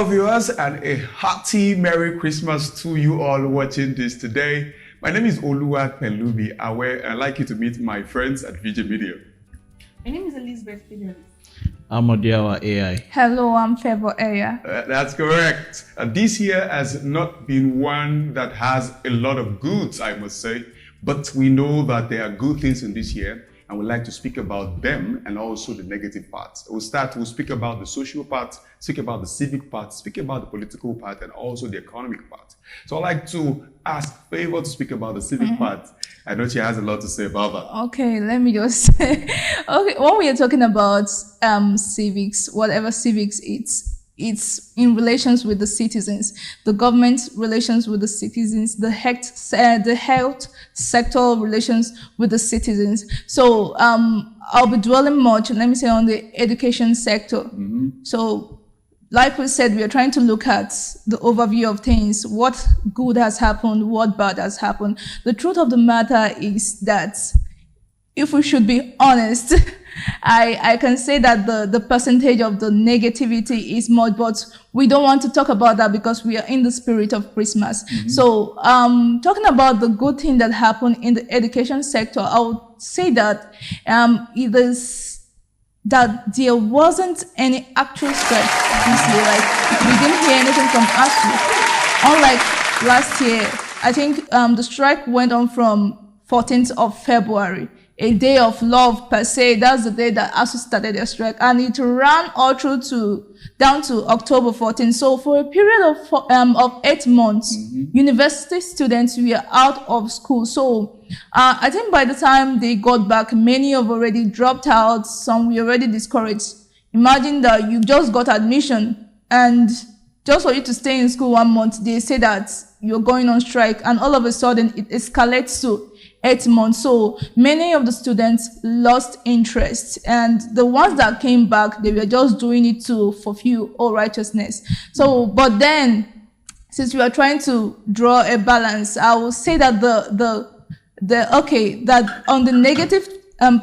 Hello viewers, and a hearty Merry Christmas to you all watching this today. My name is Oluwa Pelumi, and I'd like you to meet my friends at Veegil Media. My name is Elizabeth Fidelis. I'm Odiawa AI. Hello, I'm Favour Aya. That's correct. This year has not been one that has a lot of goods, I must say, but we know that there are good things in this year, and we'd like to speak about them and also the negative parts. We'll speak about the social part, speak about the civic part, speak about the political part, and also the economic part. So I'd like to ask Favour to speak about the civic part. I know she has a lot to say about that. Okay, let me just say, okay, when we are talking about civics, whatever civics it's in relations with the citizens, the government relations with the citizens, the health sector relations with the citizens. So I'll be dwelling much, let me say, on the education sector. So like we said, we are trying to look at the overview of things, what good has happened, what bad has happened. The truth of the matter is that if we should be honest, I can say that the percentage of the negativity is much, but we don't want to talk about that because we are in the spirit of Christmas. So talking about the good thing that happened in the education sector, I would say that it is that there wasn't any actual strike this year. Like, we didn't hear anything from ASU. Unlike last year, I think the strike went on from 14th of February, a day of love per se. That's the day that ASU started their strike, and it ran all through down to October 14th. So for a period of 8 months, university students were out of school. So I think by the time they got back, many have already dropped out. Some were already discouraged. Imagine that you just got admission, and just for you to stay in school 1 month, they say that you're going on strike, and all of a sudden it escalates to 8 months. So many of the students lost interest, and the ones that came back, they were just doing it to fulfill all righteousness. So, but then, since we are trying to draw a balance, I will say that that on the negative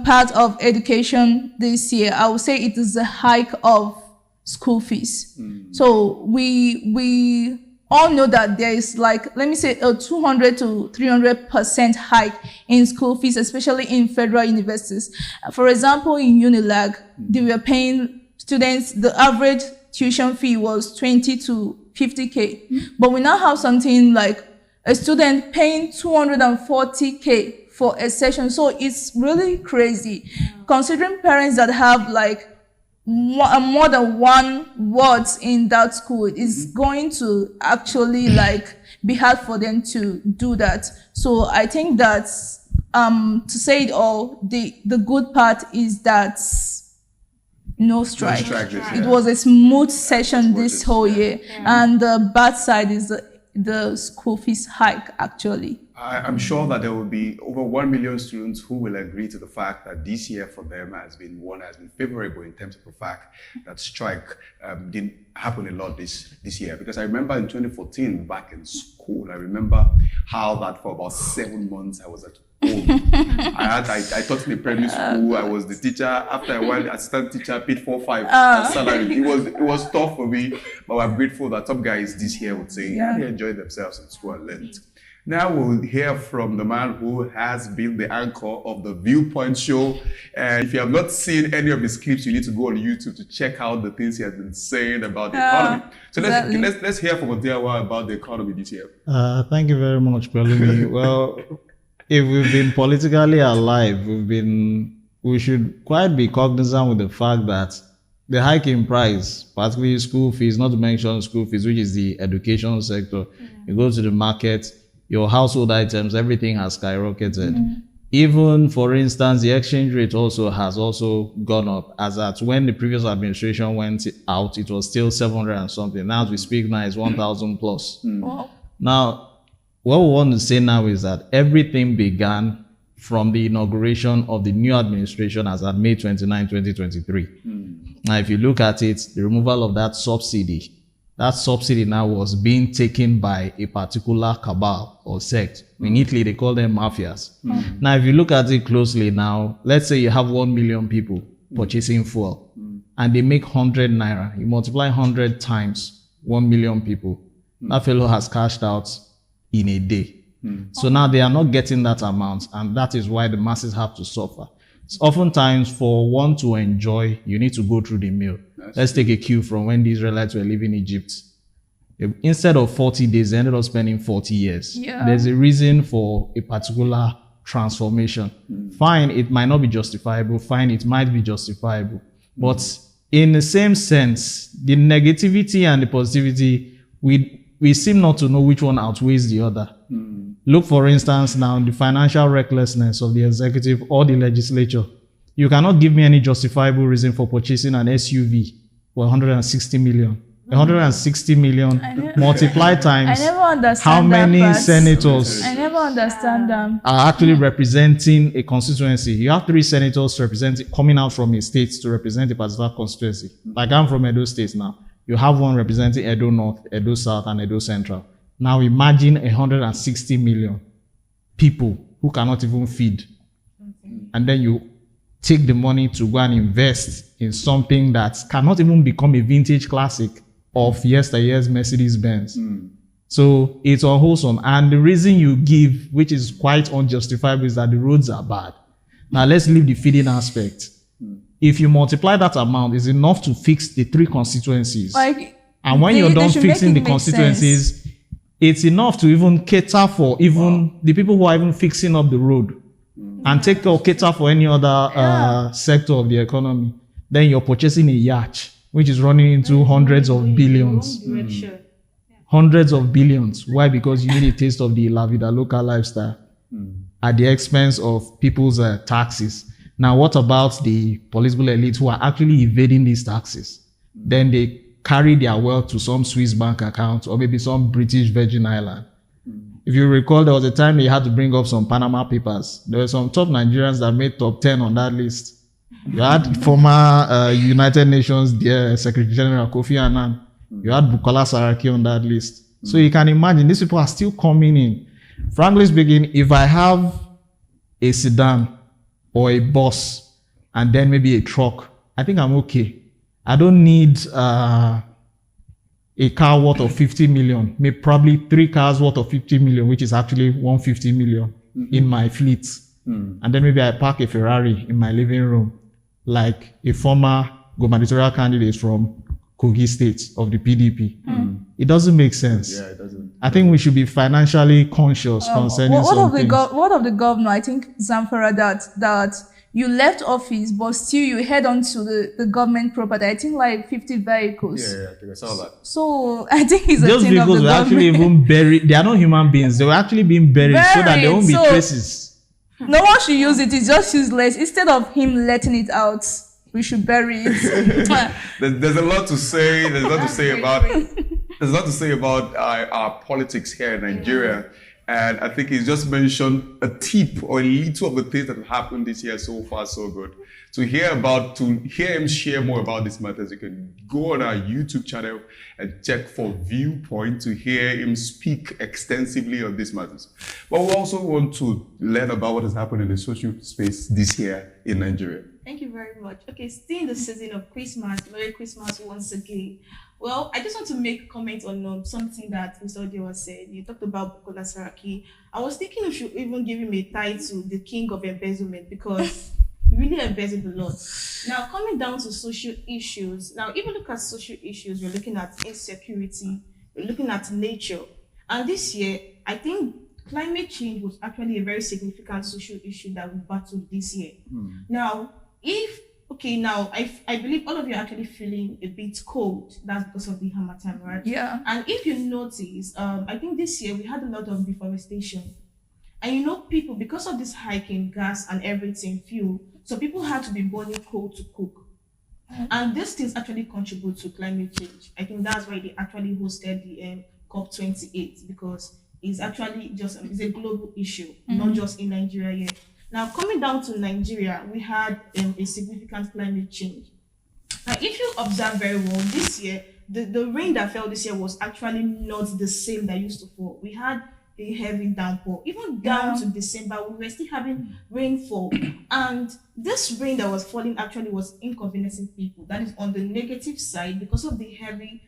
part of education this year, I would say it is a hike of school fees. So we all know that there is, like, let me say, a 200 to 300% hike in school fees, especially in federal universities. For example, in Unilag, they were paying students, the average tuition fee was 20 to 50K. But we now have something like a student paying 240K for a session. So it's really crazy, considering parents that have like more than one words in that school. Is going to actually like be hard for them to do that. So I think that to say it all, the good part is that no strike. It was a smooth session this whole year. And the bad side is the school fees hike, actually. I'm sure that there will be over 1 million students who will agree to the fact that this year for them has been favorable in terms of the fact that strike didn't happen a lot this year. Because I remember in 2014, back in school, I remember how that for about 7 months I was at home. I taught in a primary school. I was the teacher. After a while, assistant teacher, paid 4-5 salary. It was tough for me, but I'm grateful that some guys this year would say they enjoyed themselves in school and learned. Now we'll hear from the man who has been the anchor of the Viewpoint show. And if you have not seen any of his clips, you need to go on YouTube to check out the things he has been saying about the economy. So let's hear from Odiawa about the economy this year. Thank you very much, Pelumi. Well, if we've been politically alive, we should quite be cognizant with the fact that the hike in price, particularly school fees, not to mention school fees, which is the education sector, you go to the market, your household items, everything has skyrocketed. Even, for instance, the exchange rate has gone up. As at when the previous administration went out, it was still 700 and something. Now, as we speak now, it's 1,000 plus. Wow. Now, what we want to say now is that everything began from the inauguration of the new administration as at May 29, 2023. Now, if you look at it, the removal of that subsidy now was being taken by a particular cabal or sect. In Italy, they call them mafias. Now, if you look at it closely now, let's say you have 1 million people purchasing fuel, and they make 100 naira. You multiply 100 times 1 million people. That fellow has cashed out in a day. So now they are not getting that amount, and that is why the masses have to suffer. It's oftentimes for one to enjoy, you need to go through the meal. Let's take a cue from when the Israelites were leaving Egypt. Instead of 40 days, they ended up spending 40 years. Yeah. There's a reason for a particular transformation. Fine, it might not be justifiable. Fine, it might be justifiable. But in the same sense, the negativity and the positivity, we seem not to know which one outweighs the other. Look, for instance, now the financial recklessness of the executive or the legislature. You cannot give me any justifiable reason for purchasing an SUV for 160 million. 160 million multiplied times I never understand how many that part. senators I never understand them. are actually representing a constituency. You have 3 senators coming out from a state to represent a particular constituency. Like I'm from Edo State now. You have one representing Edo North, Edo South, and Edo Central. Now imagine 160 million people who cannot even feed. And then you take the money to go and invest in something that cannot even become a vintage classic of yesteryear's Mercedes-Benz. So it's unwholesome. And the reason you give, which is quite unjustifiable, is that the roads are bad. Now let's leave the feeding aspect. If you multiply that amount, it's enough to fix the 3 constituencies. And when you're done fixing the constituencies, it's enough to even cater for even the people who are even fixing up the road and cater for any other sector of the economy. Then you're purchasing a yacht, which is running into hundreds of billions. Hundreds of billions. Why? Because you need a taste of the La Vida Loca lifestyle at the expense of people's taxes. Now, what about the political elite who are actually evading these taxes? Then they carry their wealth to some Swiss bank account or maybe some British Virgin Island. If you recall, there was a time they had to bring up some Panama Papers. There were some top Nigerians that made top 10 on that list. You had former United Nations Secretary General Kofi Annan. You had Bukola Saraki on that list. So you can imagine these people are still coming in. Frankly speaking, if I have a sedan or a bus and then maybe a truck, I think I'm okay. I don't need a car worth of 50 million, maybe probably 3 cars worth of 50 million, which is actually 150 million in my fleet. And then maybe I park a Ferrari in my living room, like a former gubernatorial candidate from Kogi State of the PDP. It doesn't make sense. Yeah, it doesn't. I think we should be financially conscious concerning some things. What of the governor, I think Zamfara, that you left office, but still you head on to the government property. I think like 50 vehicles. Yeah, I saw that. So I think it's a Those thing of vehicles the were actually government. even buried. They are not human beings. They were actually being buried so that there won't be traces. No one should use it. It's just useless. Instead of him letting it out, we should bury it. There's a lot to say. There's a lot to say about our politics here in Nigeria. And I think he's just mentioned a tip or a little of the things that have happened this year. So far, so good. To hear him share more about these matters, you can go on our YouTube channel and check for Viewpoint to hear him speak extensively on these matters. But we also want to learn about what has happened in the social space this year in Nigeria. Thank you very much. Okay, still in the season of Christmas. Merry Christmas once again. Well, I just want to make a comment on something that Mr. Odewa said. You talked about Bukola Saraki. I was thinking we should even give him a title, the King of Embezzlement, because he really embezzled a lot. Now, coming down to social issues. Now, if you look at social issues, we're looking at insecurity, we're looking at nature. And this year, I think climate change was actually a very significant social issue that we battled this year. Now, I believe all of you are actually feeling a bit cold. That's because of the Harmattan, right? Yeah. And if you notice, I think this year we had a lot of deforestation. And people, because of this hike in gas and everything, fuel, so people had to be burning coal to cook. And these things actually contribute to climate change. I think that's why they actually hosted the COP28, because it's actually it's a global issue, not just in Nigeria yet. Now, coming down to Nigeria, we had a significant climate change. Now, if you observe very well, this year, the rain that fell this year was actually not the same that used to fall. We had a heavy downpour. Even down to December, we were still having rainfall. And this rain that was falling actually was inconveniencing people. That is on the negative side because of the heavy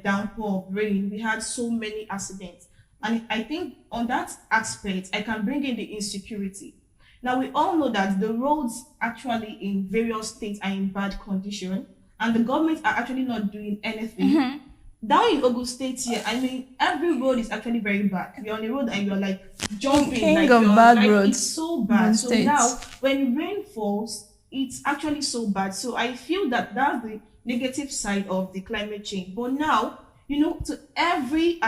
downpour of rain, we had so many accidents. And I think on that aspect, I can bring in the insecurity. Now, we all know that the roads actually in various states are in bad condition, and the government are actually not doing anything. Down in Ogun State here, I mean, every road is actually very bad. You're on the road and you're like jumping. King like of you're, bad like, roads. It's so bad. in So states. now, when rain falls, it's actually so bad. So I feel that that's the negative side of the climate change. But now, you know, to every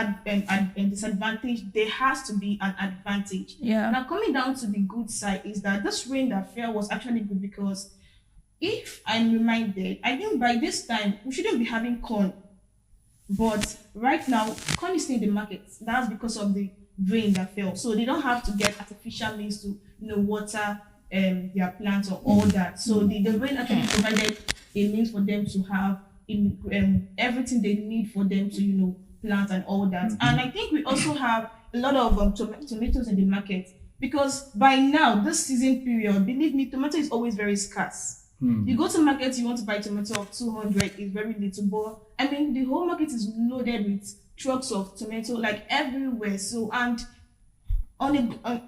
disadvantage, there has to be an advantage. Yeah. Now, coming down to the good side is that this rain that fell was actually good, because if I'm reminded, I think by this time we shouldn't be having corn. But right now, corn is still in the market. That's because of the rain that fell. So they don't have to get artificial means to, water their plants or all that. So the rain actually provided a means for them to have everything they need for them to, plant and all that. And I think we also have a lot of tomatoes in the market, because by now, this season period, believe me, tomato is always very scarce. You go to market, you want to buy tomato of 200, it's very little, but I mean, the whole market is loaded with trucks of tomato, like everywhere. So, and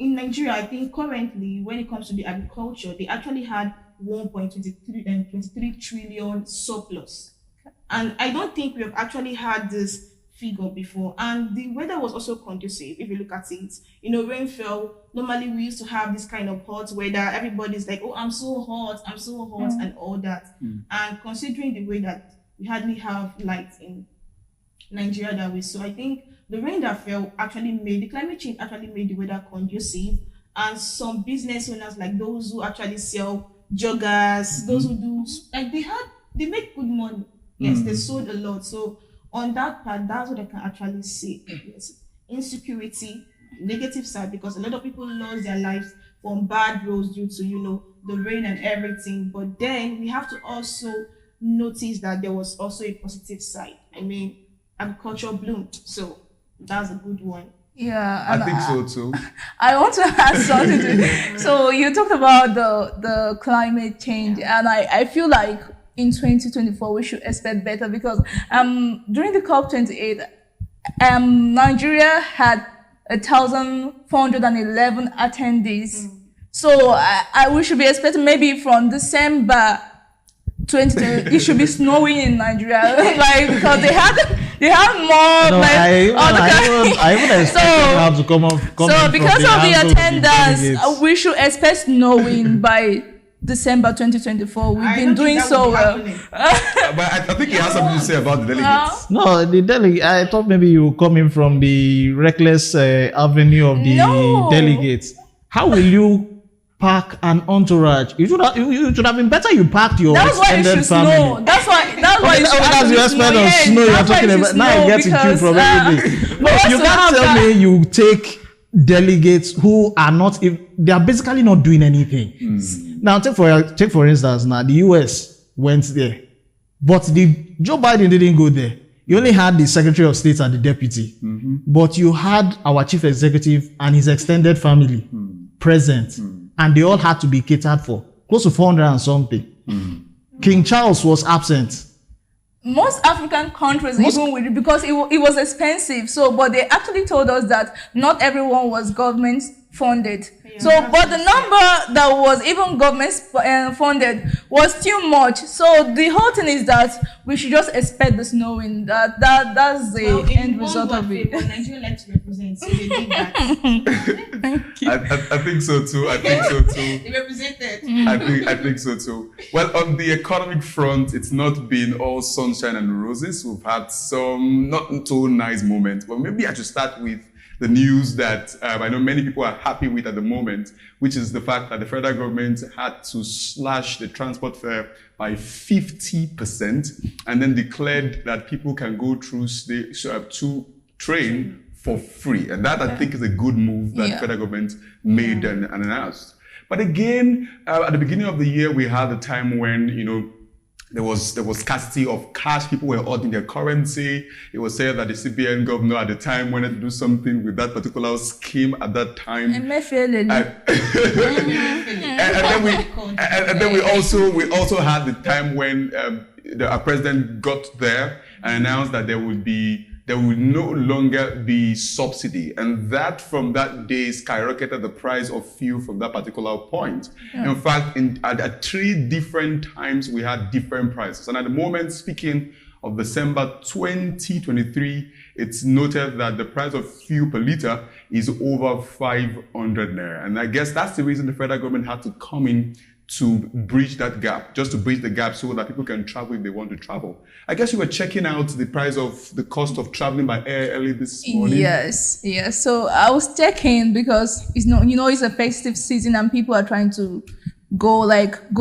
in Nigeria, I think currently, when it comes to the agriculture, they actually had 1.23 trillion surplus. And I don't think we have actually had this figure before. And the weather was also conducive, if you look at it. Rain fell. Normally, we used to have this kind of hot weather. Everybody's like, oh, I'm so hot, and all that. And considering the way that we hardly have light in Nigeria that way, so I think the rain that fell the climate change actually made the weather conducive. And some business owners, like those who actually sell joggers, those who do, like they make good money. Yes, they sold a lot. So on that part, that's what I can actually say. Yes. Insecurity, negative side, because a lot of people lost their lives from bad roads due to, the rain and everything. But then we have to also notice that there was also a positive side. I mean, agriculture bloomed. So that's a good one. Yeah, I think so too. I want to add something to So you talked about the climate change, and I feel like in 2024 we should expect better, because during the COP28, Nigeria had 1,411 attendees. So we should be expecting maybe from December 2020 it should be snowing in Nigeria, like, because they have more. No, like, I even expect them to come up. So because of the attendance, we should expect snowing by December 2024. We've been doing so well. But I think he has something to say about the delegates. No, the delegate. I thought maybe you were coming from the reckless avenue of the delegates. How will you pack an entourage? You should have been better. You packed your extended family. Snow. That's why that's your aspect of snow you're talking about. Now I get it from everything. No, you can't tell me you take delegates who are not, they are basically not doing anything. Now take for instance, now the US went there, but Joe Biden didn't go there. You only had the Secretary of State and the deputy, but you had our chief executive and his extended family present, and they all had to be catered for, close to 400 and something. King Charles was absent. Most African countries, even with it, because it was expensive. So, but they actually told us that not everyone was government funded. So, but the number that was even government funded was still much. So the whole thing is that we should just expect the snowing. That's the end result of it. Nigeria likes to represent, so they did that. Thank you. I think so too. They represented. I think so too. Well, on the economic front, it's not been all sunshine and roses. We've had some not so nice moments. But maybe I should start with the news that I know many people are happy with at the moment, which is the fact that the federal government had to slash the transport fare by 50% and then declared that people can go through to train for free. And that, I think, is a good move that the federal government made and announced. But again, at the beginning of the year, we had a time when, there was scarcity of cash. People were holding their currency. It was said that the CBN governor at the time wanted to do something with that particular scheme at that time. And then we also had the time when our president got there and announced that there would no longer be subsidy. And that from that day skyrocketed the price of fuel from that particular point. Yeah. In fact, at 3 different times, we had different prices. And at the moment, speaking of December 2023, it's noted that the price of fuel per liter is over 500 naira. And I guess that's the reason the federal government had to come in to bridge that gap, just to bridge the gap so that people can travel if they want to travel. I guess you were checking out the cost of traveling by air early this morning. Yes. So I was checking because it's a festive season and people are trying to go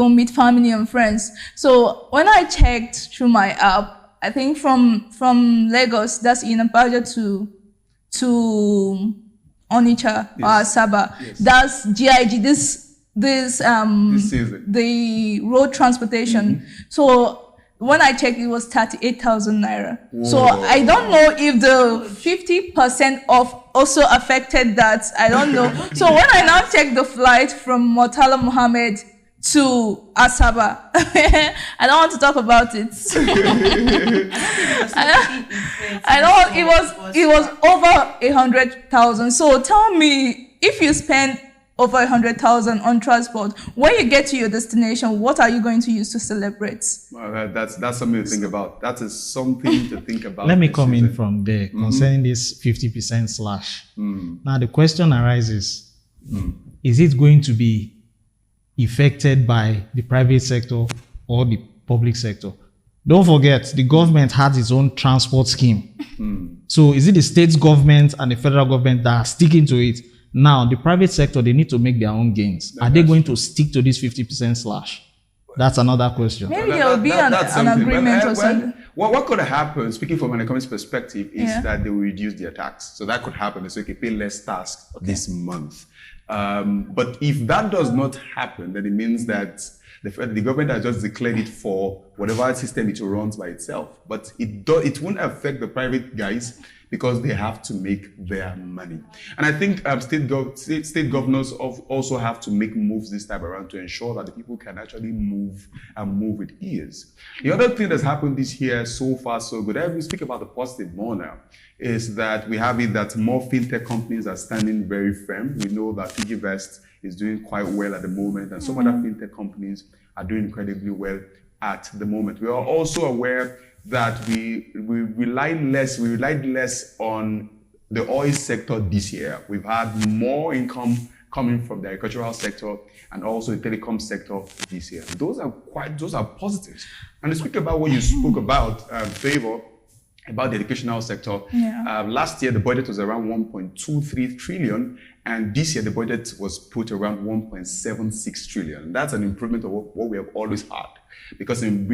meet family and friends. So when I checked through my app, I think from Lagos, that's in Abuja to Onitsha or Asaba, that's GIG. This the road transportation. So when I checked, it was 38,000 naira. Whoa. So I don't know if the 50% off also affected that. I don't know. So when I now check the flight from Murtala Mohammed to Asaba, I don't want to talk about it. I know it was over 100,000. So tell me, if you spend over 100,000 on transport, when you get to your destination, what are you going to use to celebrate? Well, that's something to think about. That is something to think about. Let me come in from there concerning this 50% slash. Now the question arises, is it going to be affected by the private sector or the public sector? Don't forget, the government has its own transport scheme. So is it the state government and the federal government that are sticking to it? Now, the private sector, they need to make their own gains. Are they going to stick to this 50% slash? That's another question. Maybe there will be an agreement or something. What could happen, speaking from an economist perspective, is that they will reduce their tax. So that could happen. So you can pay less tax this month. But if that does not happen, then it means that the government has just declared it for whatever system it runs by itself. But it won't affect the private guys because they have to make their money. And I think state governors also have to make moves this time around to ensure that the people can actually move and move with ease. The other thing that's happened this year, so far so good, we speak about the positive more now, is that we have it that more fintech companies are standing very firm. We know that PiggyVest is doing quite well at the moment, and some other fintech companies are doing incredibly well at the moment. We are also aware that we relied less on the oil sector this year. We've had more income coming from the agricultural sector and also the telecom sector this year. Those are positives. And to speak about what you spoke about, Favor, about the educational sector. Last year, the budget was around 1.23 trillion, and this year the budget was put around 1.76 trillion. That's an improvement of what we have always had. Because in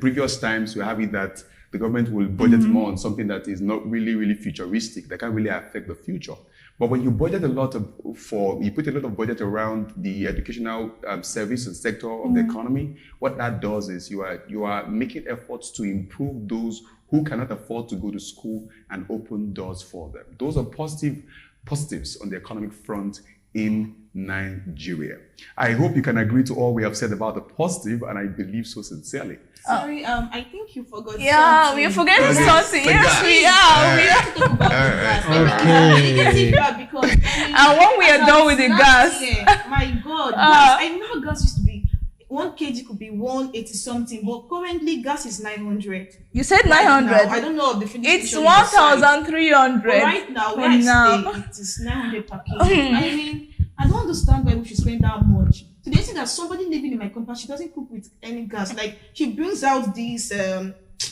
previous times, we're having that the government will budget more on something that is not really futuristic, that can't really affect the future. But when you budget you put a lot of budget around the educational service and sector of the economy, what that does is you are making efforts to improve those who cannot afford to go to school and open doors for them. Those are positives on the economic front in Nigeria. I hope you can agree to all we have said about the positive, and I believe so sincerely. Sorry, I think you forgot something. We forget something. Yes, we are. We have to talk about the gas. Because and when we are done with the gas, my God, gas, I remember gas used to be 1 kg could be 180 something, but currently gas is 900. You said 900. I don't know the finished. It's 1,300. Right now, where I stay, it is 900 per kg. I mean, I don't understand why we should spend that much. So they say that somebody living in my compound, she doesn't cook with any gas. Like, she brings out these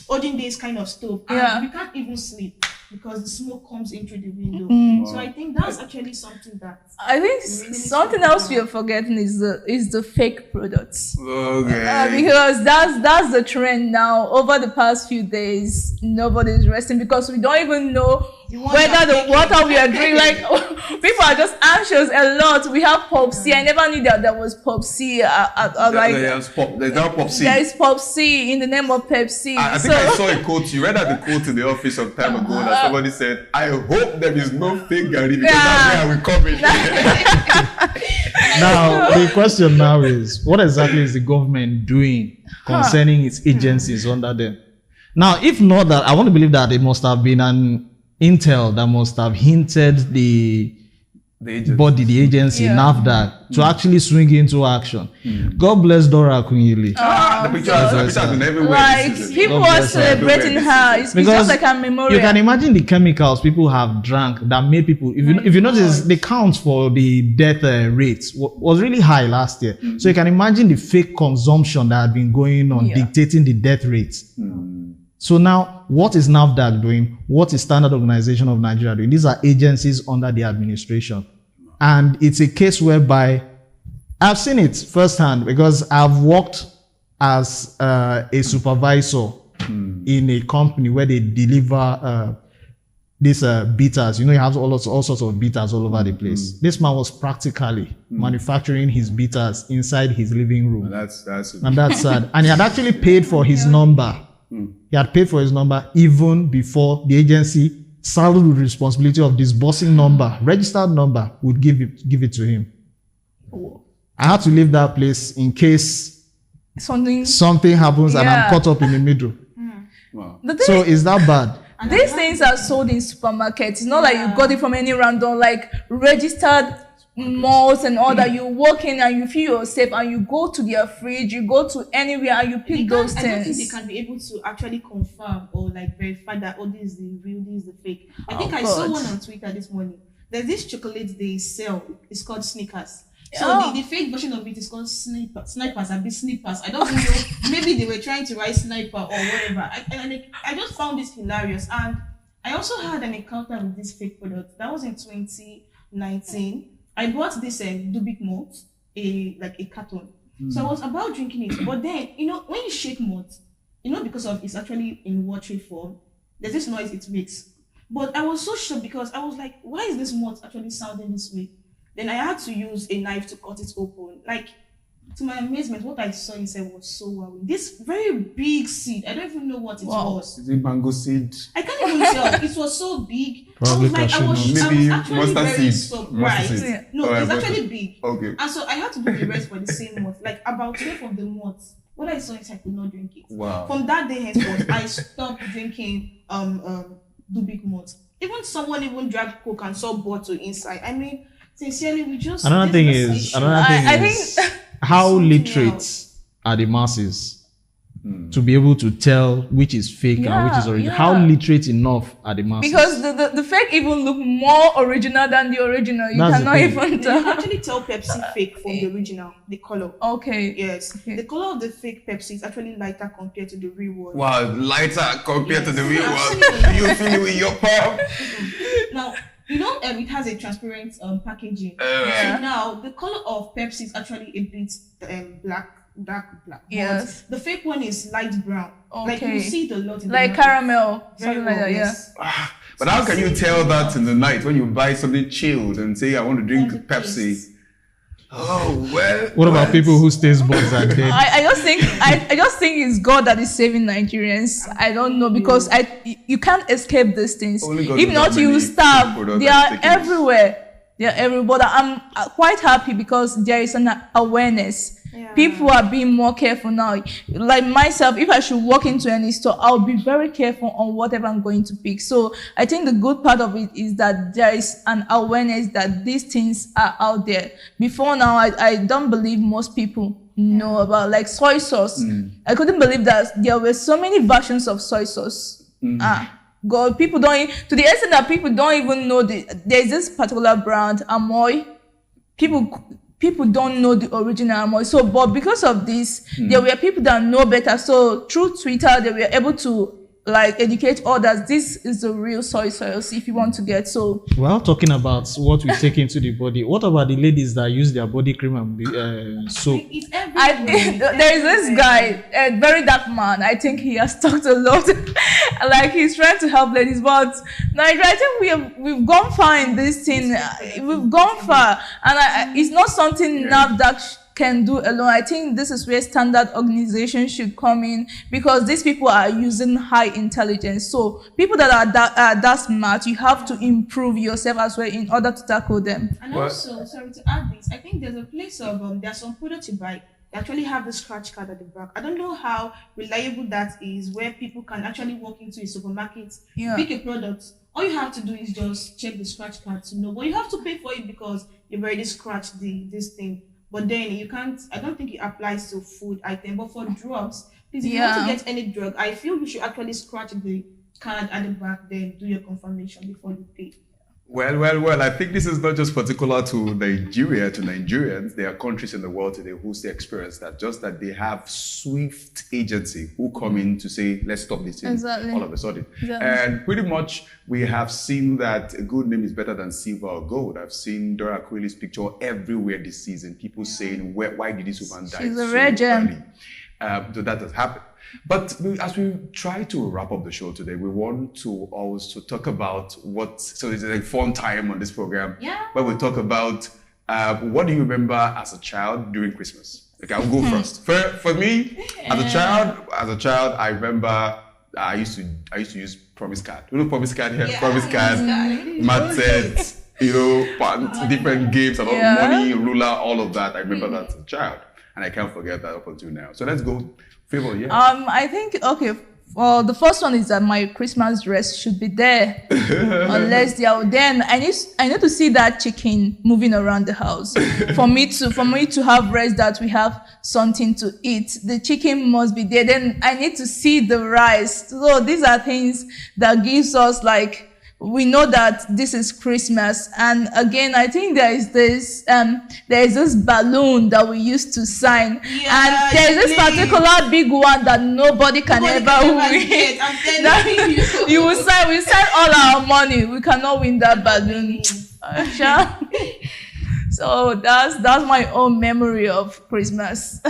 olden days kind of stove, and we can't even sleep because the smoke comes in through the window. So I think that's actually something that I think really something else we are forgetting is the fake products. Because that's the trend now. Over the past few days, nobody's resting because we don't even know whether the water we are drinking, like people are just anxious a lot. We have Pop C. I never knew that there was Pop C. There's now Pop C. There is Pop C in the name of Pepsi. I think I saw a quote. You read out the quote in the office some time ago that somebody said, "I hope there is no fake Gary because that's where I will come in." Now, the question now is, what exactly is the government doing concerning its agencies under them? Now, if not that, I want to believe that it must have been an intel that must have hinted the agency, NAFDAC, to actually swing into action. God bless Dora Akunyili. The picture has been everywhere. Like, people are celebrating her. It's just like a memorial. You can imagine the chemicals people have drank that made people, if you notice, the count for the death rates was really high last year. So you can imagine the fake consumption that had been going on, dictating the death rates. So now, what is NAFDAC doing? What is Standard Organization of Nigeria doing? These are agencies under the administration. And it's a case whereby I've seen it firsthand because I've worked as a supervisor in a company where they deliver these beaters. You know, you have all sorts of beaters all over the place. This man was practically manufacturing his beaters inside his living room. That's sad. And he had actually paid for his number. He had paid for his number even before the agency, saddled with responsibility of disbursing number, registered number, would give it to him. I had to leave that place in case something happens and I'm caught up in the middle. Wow. So is that bad? These things are sold in supermarkets. It's not like you got it from any random, like registered malls and all that. You walk in and you feel you're safe and you go to their fridge, you go to anywhere and you pick those things. I don't think they can be able to actually confirm or like verify that this is the real, this is the fake. I think I saw one on Twitter this morning. There's this chocolate they sell. It's called Snickers. So the fake version of it is called Snipers. I don't know. Maybe they were trying to write sniper or whatever. I just found this hilarious. And I also had an encounter with this fake product. That was in 2019. I bought this Dubik malt, a carton. So I was about drinking it. But then, when you shake malt, because of it's actually in watery form, there's this noise it makes. But I was so shocked because I was like, why is this malt actually sounding this way? Then I had to use a knife to cut it open. Like, to my amazement, what I saw inside was so wow. This very big seed, I don't even know what it was. Is it mango seed? I can't even tell. It was so big. Probably I was maybe actually mustard very seed. surprised. No, it's actually big. Okay. And so I had to do the rest for the same month. Like about 12 of the months, what I saw inside, I could not drink it. Wow. From that day henceforth, I stopped drinking Dubik malt. Even someone drank Coke and saw bottle inside. I mean, sincerely, we just Another thing is how literate are the masses to be able to tell which is fake and which is original. How literate enough are the masses? Because the fake even look more original than the original. You cannot even You tell. can actually tell Pepsi fake from the original, the color. Okay. Yes. Okay. The color of the fake Pepsi is actually lighter compared to the real one. Wow, lighter compared to the real one. Do you feel it with your palm? Now, it has a transparent packaging. Yeah. So now, the color of Pepsi is actually a bit dark black. Yes. But the fake one is light brown. Okay. Like you see the lot in the Like market. caramel, Very something like well, that. yes. But how can you tell that in the night when you buy something chilled and say, I want to drink On the Pepsi? taste. Oh, well. What about people whose taste buds are dead? I just think it's God that is saving Nigerians. I don't know because you can't escape these things. Only God If knows not, how you many starve. products They are are taken. everywhere. They are everywhere. But I'm quite happy because there is an awareness. Yeah. People are being more careful now. Like myself, if I should walk into any store, I'll be very careful on whatever I'm going to pick. So I think the good part of it is that there is an awareness that these things are out there. Before now, I don't believe most people know about like soy sauce. I couldn't believe that there were so many versions of soy sauce. God, people don't, to the extent that people don't even know there's this particular brand, Amoy. People don't know the original Amoy. So, but because of this, there were people that know better. So through Twitter, they were able to educate others. This is the real soy sauce if you want to get. So Well, talking about what we take into the body, what about the ladies that use their body cream and soap? It's everywhere. there is this guy, a very dark man. I think he has talked a lot. Like he's trying to help ladies, but Nigeria, I think we've gone far in this thing. We've gone far, and it's not something NAFDAC can do alone. I think this is where standard organizations should come in, because these people are using high intelligence. So people that are that smart, you have to improve yourself as well in order to tackle them. And also, sorry to add this, I think there's a place of there's some products you buy. They actually have the scratch card at the back. I don't know how reliable that is, where people can actually walk into a supermarket, pick a product. All you have to do is just check the scratch card to know. But you have to pay for it because you've already scratched this thing. But then you can't, I don't think it applies to food item. But for drugs, please, if you want to get any drug, I feel you should actually scratch the card at the back, then do your confirmation before you pay. Well, I think this is not just particular to Nigeria, to Nigerians. There are countries in the world today who say experience that, just that they have swift agency who come in to say, let's stop this thing all of a sudden. Exactly. And pretty much we have seen that a good name is better than silver or gold. I've seen Dora Aquili's picture everywhere this season. People saying, why did this woman die so early? So that has happened. But as we try to wrap up the show today, we want to also talk about so it's a fun time on this program where we talk about what do you remember as a child during Christmas? Okay, I'll go first. For me, as a child, I remember I used to use promise card. You know promise card here? Promise card, math sets, different games about money, ruler, all of that. I remember that as a child. And I can't forget that up until now. So let's go. Favor, I think, well, the first one is that my Christmas dress should be there. Unless they are, then I need to see that chicken moving around the house. For me to have rest, that we have something to eat. The chicken must be there. Then I need to see the rice. So these are things that gives us we know that this is Christmas. And again, I think there is this balloon that we used to sign. And there's this particular big one that nobody can ever win. You will sign, we sign all our money. We cannot win that balloon. So that's my own memory of Christmas.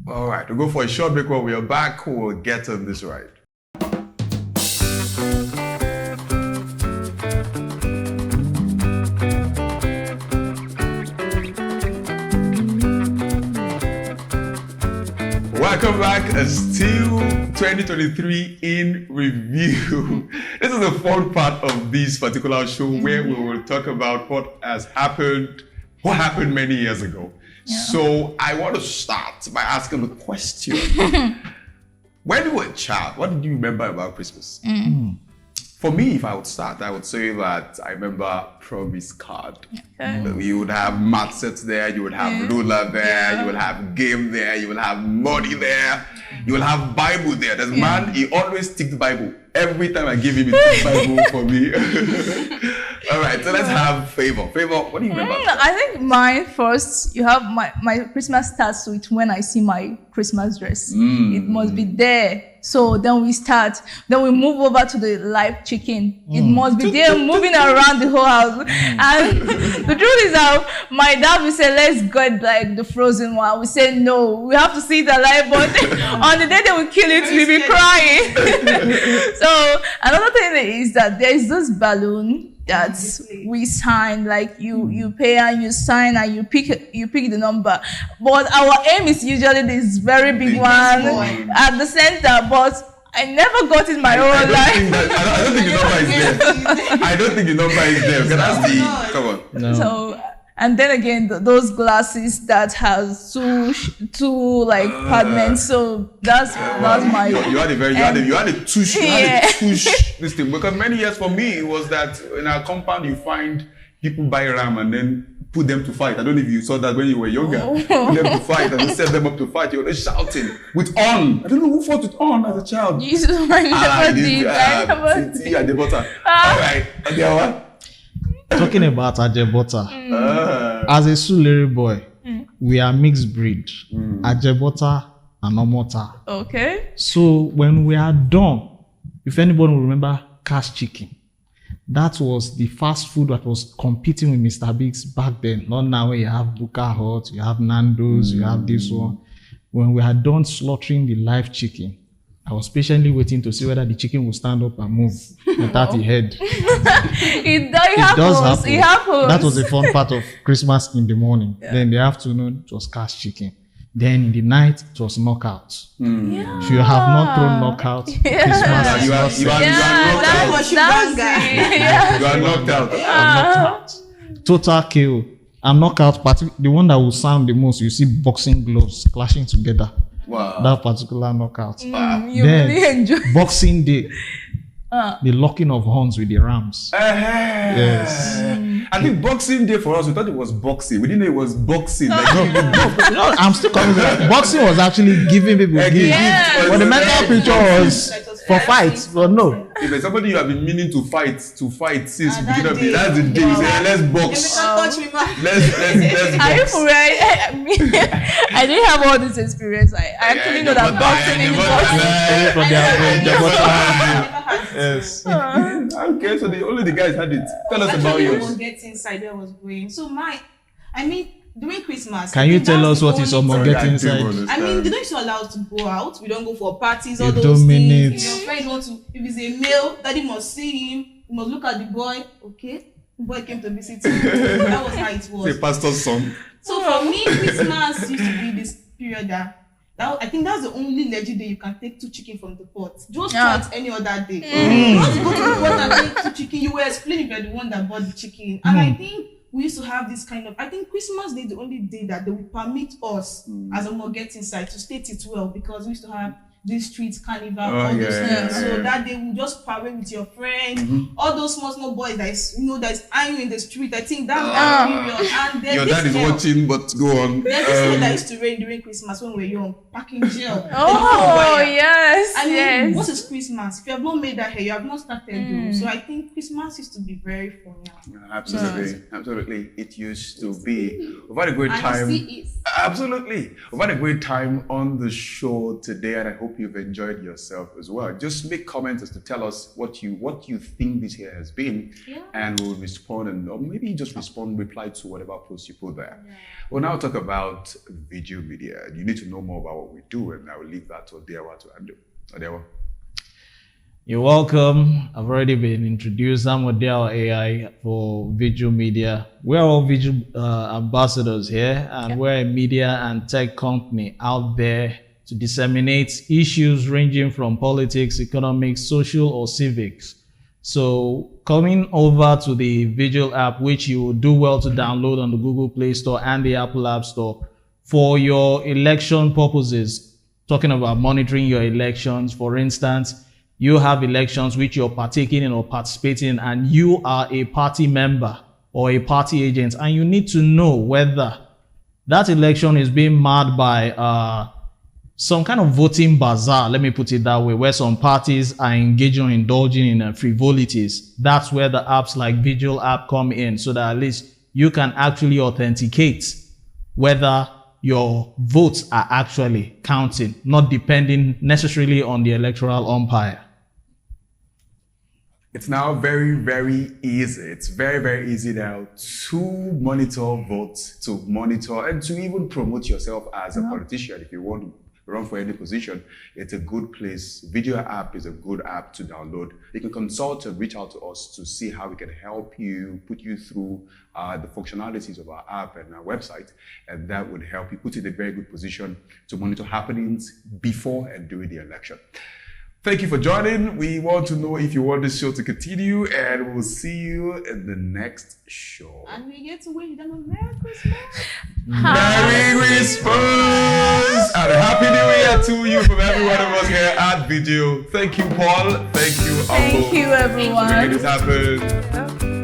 All right, we'll go for a short break. When we are back, we'll get on this ride. Welcome back. Still 2023 in review. This is the fun part of this particular show where we will talk about what happened many years ago. So I want to start by asking the question. When you were a child, what did you remember about Christmas? For me, if I would start, I would say that I remember promise card. You would have math sets there, you would have ruler there, you would have game there, you will have money there, you will have Bible there. There's man, he always stick the Bible. Every time I give him a Bible for me. All right, so let's have Favor. Favor, what do you remember? I think mine first, you have my Christmas starts with when I see my Christmas dress. It must be there. So then we start. Then we move over to the live chicken. It must be there, moving around the whole house. And the truth is that my dad will say, let's get the frozen one. We say, no, we have to see the live. But on the day they will kill it, we'll be crying. So another thing is that there is this balloon that we sign, you pay and you sign and you pick the number. But our aim is usually this very big one at the center, but I never got it my whole life. I don't think the number is there. I don't think the number is there. Can I see? Come on. No. So, and then again, those glasses that has two compartments. So that's my. You had a tush. This thing, because many years for me it was that in our compound you find people buy ram and then put them to fight. I don't know if you saw that when you were younger. Put them to fight and set them up to fight. You were shouting with on. I don't know who fought with on as a child. Jesus, I never did. I never did. Yeah, the butter. All right. Okay, what? Talking about Ajebota, as a Sulere boy, we are mixed breed, Ajebota and Omota. Okay. So when we are done, if anybody will remember Cash Chicken, that was the fast food that was competing with Mr. Biggs back then. Not now where you have Buka Hut, you have Nando's, you have this one. When we had done slaughtering the live chicken, I was patiently waiting to see whether the chicken will stand up and move without the head. It It does happen. It happens. That was the fun part of Christmas in the morning. Then in the afternoon, it was cast chicken. Then in the night, it was knockout. If you have not thrown knockout, Christmas You are knocked out. You are knocked out. I'm knocked out. Total kill. I'm knockout. The one that will sound the most, you see boxing gloves clashing together. Wow. That particular knockout. You Then, really enjoy. Boxing Day, the locking of horns with the Rams. Yes. I think Boxing Day for us, we thought it was boxing. We didn't know it was boxing. Like, No, I'm still coming to that. Boxing was actually giving people gifts. Yes. But the mental picture was for fights. But no. if there's somebody you have been meaning to fight since the beginning of the day, that's the day you say, let's box. Touch me, man. Let's Are you box. for real? I didn't have all this experience. I actually know that boxing is boxing. From their brain, Yes. Okay, so only the guys had it. Tell us about yours. Someone gets inside where I was going. So during Christmas. Can you tell us what is someone Sorry, getting I do inside? understand. I mean, they're not so allowed to go out. We don't go for parties, all You those dominate. things. If your friend wants to, if it's a male, daddy must see him. He must look at the boy. Okay, the boy came to visit him. That was how it It's a was. pastor's son. So for me, Christmas used to be this period that I think that's the only legit day you can take 2 chicken from the pot. Just not any other day. Just go to the pot and take 2 chicken. You were explaining you're the one that bought the chicken. And I think we used to have this kind of, I think Christmas Day is the only day that they will permit us as a more get inside to state it well, because we used to have this street carnival, all those things. So that day we just parade with your friend, all those small boys that is eyeing you in the street. I think that's the period. And then Your dad is watching, but go on. There's this thing that used to rain during Christmas when we were young, packing gel. Oh, yes. I mean, yes. what is Christmas? If you have not made that hair, you have not started though. So I think Christmas used to be very fun. Absolutely. It used to be. We've had a great And time. it still is. Absolutely. We've had a great time on the show today, and I hope you've enjoyed yourself as well. Just make comments as to tell us what you think this year has been, and we'll respond, or maybe just reply to whatever post you put there. We'll now talk about Veegil Media. You need to know more about what we do, and I will leave that to Odewa to handle. Odewa. You're welcome. I've already been introduced. I'm Odell AI for Veegil Media. We're all Veegil ambassadors here, and we're a media and tech company out there to disseminate issues ranging from politics, economics, social, or civics. So coming over to the Veegil app, which you will do well to download on the Google Play Store and the Apple App Store for your election purposes, talking about monitoring your elections. For instance, you have elections which you're partaking in or participating in, and you are a party member or a party agent, and you need to know whether that election is being marred by some kind of voting bazaar, let me put it that way, where some parties are engaging or indulging in frivolities. That's where the apps like Veegil app come in, so that at least you can actually authenticate whether your votes are actually counting, not depending necessarily on the electoral umpire. It's now very, very easy. It's very, very easy now to monitor votes, to monitor and to even promote yourself as a politician. If you want to run for any position, it's a good place. Veegil app is a good app to download. You can consult and reach out to us to see how we can help you, put you through the functionalities of our app and our website, and that would help you put you in a very good position to monitor happenings before and during the election. Thank you for joining. We want to know if you want this show to continue, and we'll see you in the next show. And we get to wish them a Merry Christmas. Merry Christmas and Happy New Year to you from every one of us here at Veegil. Thank you, Paul. Thank you, Ambo. Thank you, everyone. For making this happen.